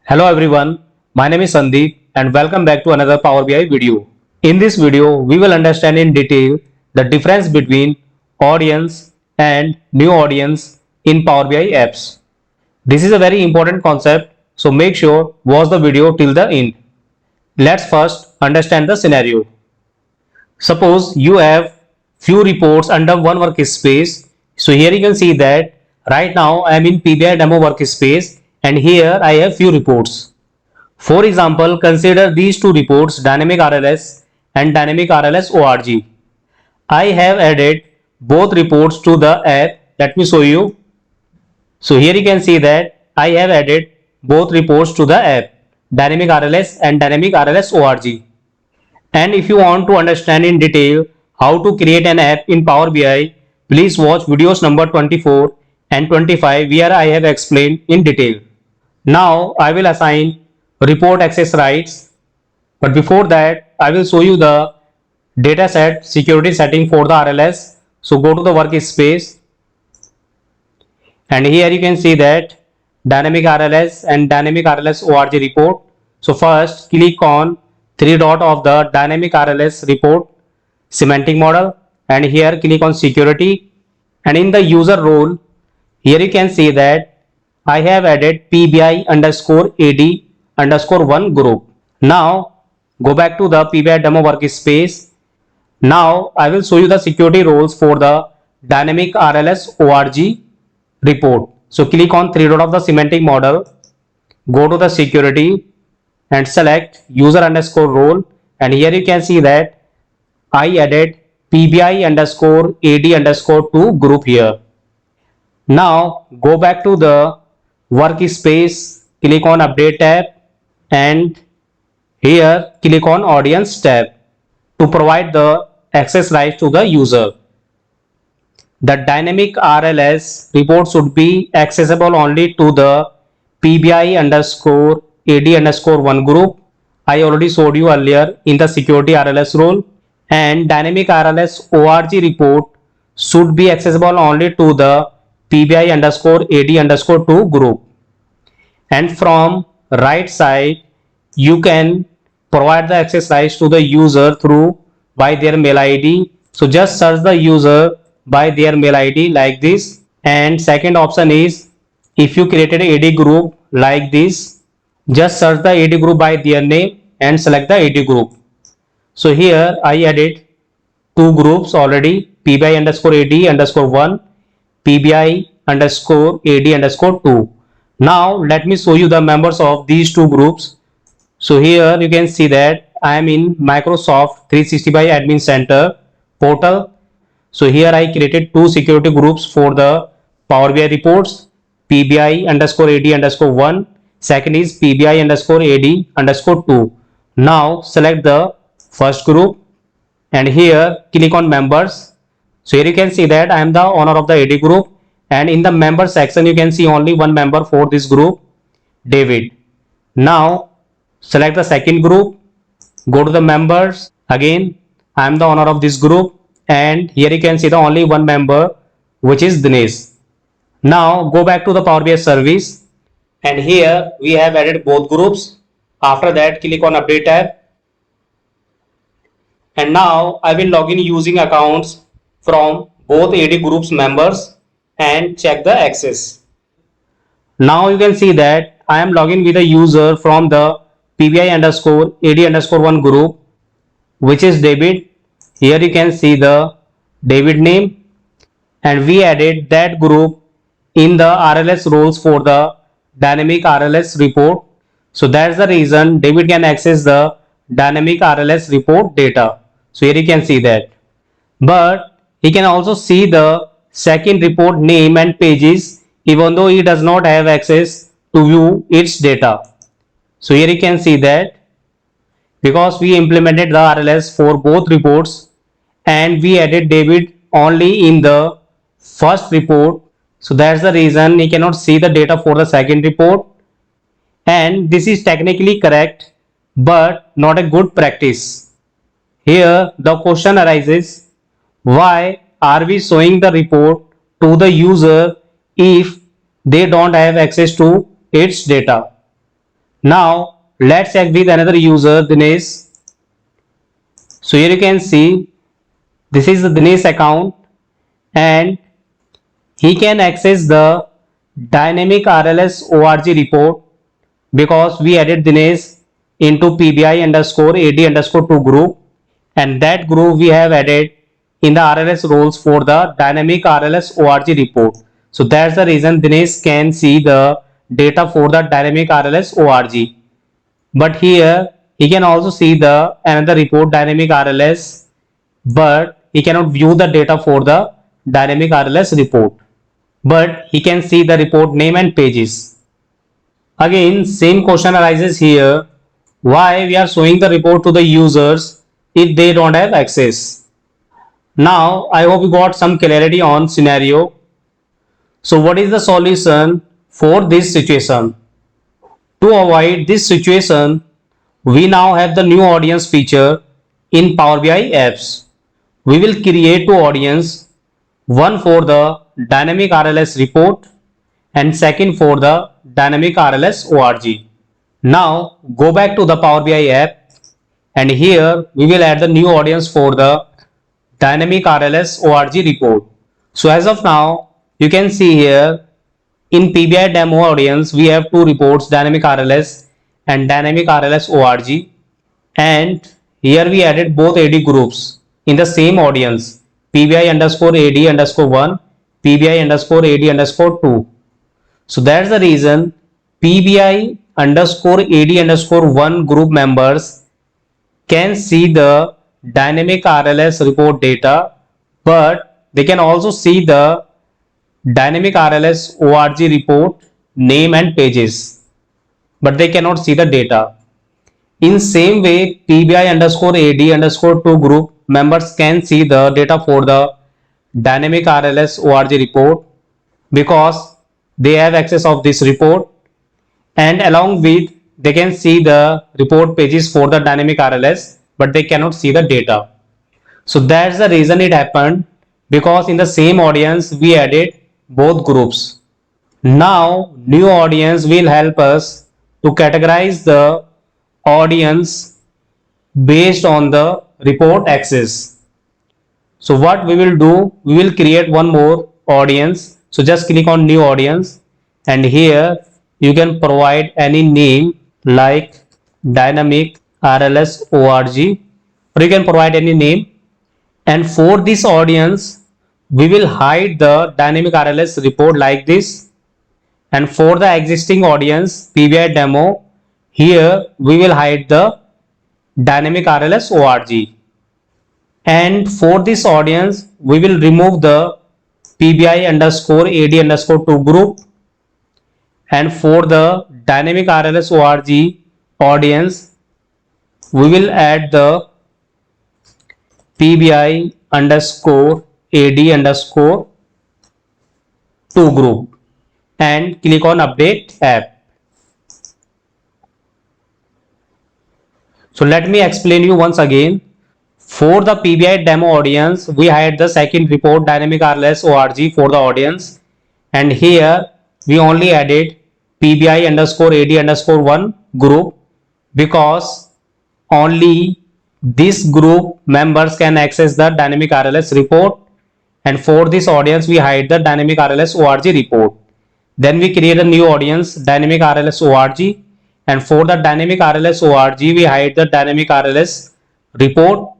Hello everyone, my name is Sandeep and welcome back to another Power BI video. In this video, we will understand in detail the difference between audience and new audience in Power BI apps. This is a very important concept, so make sure watch the video till the end. Let's first understand the scenario. Suppose you have few reports under one workspace. So here you can see that right now I am in PBI demo workspace and here I have few reports. For example, consider these two reports, Dynamic RLS and Dynamic RLS ORG. I have added both reports to the app. Let me show you. So here you can see that I have added both reports to the app, Dynamic RLS and Dynamic RLS ORG. And if you want to understand in detail how to create an app in Power BI, please watch videos number 24 and 25 where I have explained in detail. Now I will assign report access rights, but before that I will show you the dataset security setting for the RLS. So go to the workspace and here you can see that Dynamic RLS and Dynamic RLS ORG report. So first click on three dot of the Dynamic RLS report semantic model and here click on security, and in the user role here you can see that I have added PBI underscore AD underscore 1 group. Now go back to the PBI demo workspace. Now I will show you the security roles for the Dynamic RLS ORG report. So click on three dot of the semantic model, go to the security and select user underscore role, and here you can see that I added PBI underscore AD underscore 2 group here. Now go back to the workspace, click on update tab and here click on audience tab to provide the access rights to the user. The dynamic RLS report should be accessible only to the PBI underscore AD underscore 1 group. I already showed you earlier in the security RLS role, and dynamic RLS ORG report should be accessible only to the PBI underscore AD underscore 2 group. And from right side you can provide the access rights to the user through by their mail ID. So just search the user by their mail ID like this, and second option is if you created a AD group like this, just search the AD group by their name and select the AD group. So here I added two groups already, PBI underscore AD underscore 1, PBI underscore AD underscore 2. Now let me show you the members of these two groups. So here you can see that I am in Microsoft 365 Admin Center portal. So here I created two security groups for the Power BI reports, PBI underscore AD underscore 1, second is PBI underscore AD underscore 2. Now select the first group and here click on members. So here you can see that I am the owner of the AD group, and in the member section you can see only one member for this group, David. Now select the second group, go to the members, again I am the owner of this group, and here you can see the only one member which is Dinesh. Now go back to the Power BI service and here we have added both groups. After that click on update tab, and now I will log in using accounts from both AD groups members and check the access. Now you can see that I am logging with a user from the PBI underscore AD underscore 1 group, which is David. Here you can see the David name, and we added that group in the RLS roles for the dynamic RLS report. So that's the reason David can access the dynamic RLS report data. So here you can see that, but he can also see the second report name and pages even though he does not have access to view its data. So here you can see that because we implemented the RLS for both reports and we added David only in the first report, so that's the reason he cannot see the data for the second report, and this is technically correct but not a good practice. Here the question arises, why are we showing the report to the user if they don't have access to its data? Now let's check with another user, Dinesh. So here you can see this is the Dinesh account, and he can access the dynamic RLS ORG report because we added Dinesh into PBI underscore AD underscore 2 group, and that group we have added in the RLS roles for the dynamic RLS ORG report. So that's the reason Dinesh can see the data for the dynamic RLS ORG. But here he can also see the another report dynamic RLS, but he cannot view the data for the dynamic RLS report. But he can see the report name and pages. Again, same question arises here. Why we are showing the report to the users if they don't have access? Now, I hope you got some clarity on scenario. So what is the solution for this situation? To avoid this situation, we now have the new audience feature in Power BI apps. We will create two audience, one for the dynamic RLS report and second for the dynamic RLS ORG. Now go back to the Power BI app, and here we will add the new audience for the dynamic RLS ORG report. So as of now, you can see here in PBI demo audience, we have two reports, dynamic RLS and dynamic RLS ORG. And here we added both AD groups in the same audience, PBI underscore AD underscore 1, PBI underscore AD underscore 2. So that's the reason PBI underscore AD underscore 1 group members can see the dynamic RLS report data, but they can also see the dynamic RLS ORG report name and pages, but they cannot see the data. In same way, PBI underscore AD underscore 2 group members can see the data for the dynamic RLS ORG report because they have access of this report, and along with they can see the report pages for the dynamic RLS, but they cannot see the data. So that's the reason it happened, because in the same audience we added both groups. Now new audience will help us to categorize the audience based on the report access. So what we will do, we will create one more audience. So just click on new audience, and here you can provide any name like dynamic RLS ORG, or you can provide any name. And for this audience, we will hide the dynamic RLS report like this. And for the existing audience, PBI demo, here we will hide the dynamic RLS ORG. And for this audience, we will remove the PBI underscore AD underscore 2 group. And for the dynamic RLS ORG audience, we will add the PBI underscore AD underscore 2 group and click on update app. So let me explain you once again. For the PBI demo audience, we had the second report dynamic RLS ORG for the audience, and here we only added PBI underscore AD underscore 1 group because only this group members can access the dynamic RLS report, and for this audience we hide the dynamic RLS ORG report. Then we create a new audience dynamic RLS ORG, and for the dynamic RLS ORG we hide the dynamic RLS report,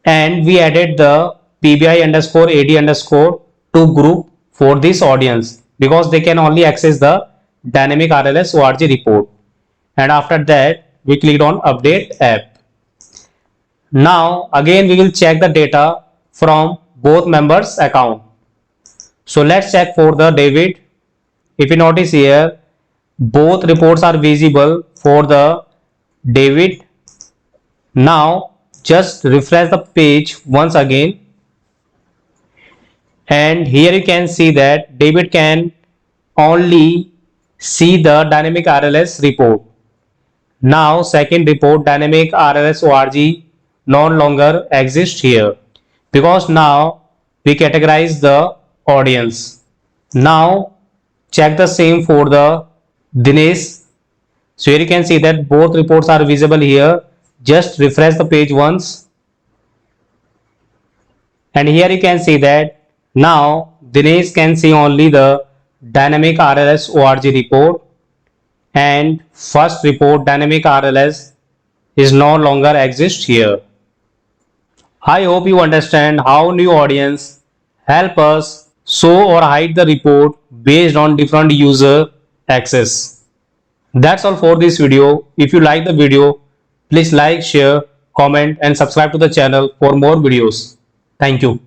and we added the PBI underscore AD underscore 2 group for this audience because they can only access the dynamic RLS ORG report. And after that we clicked on update app. Now again we will check the data from both members account. So let's check for the David. If you notice here, both reports are visible for the David. Now just refresh the page once again, and here you can see that David can only see the dynamic RLS report. Now second report dynamic RLS ORG no longer exists here because now we categorize the audience. Now check the same for the Dinesh. So here you can see that both reports are visible here. Just refresh the page once. And here you can see that now Dinesh can see only the dynamic RLS ORG report, and first report dynamic RLS is no longer exist here. I hope you understand how new audience help us show or hide the report based on different user access. That's all for this video. If you like the video, please like, share, comment and subscribe to the channel for more videos. Thank you.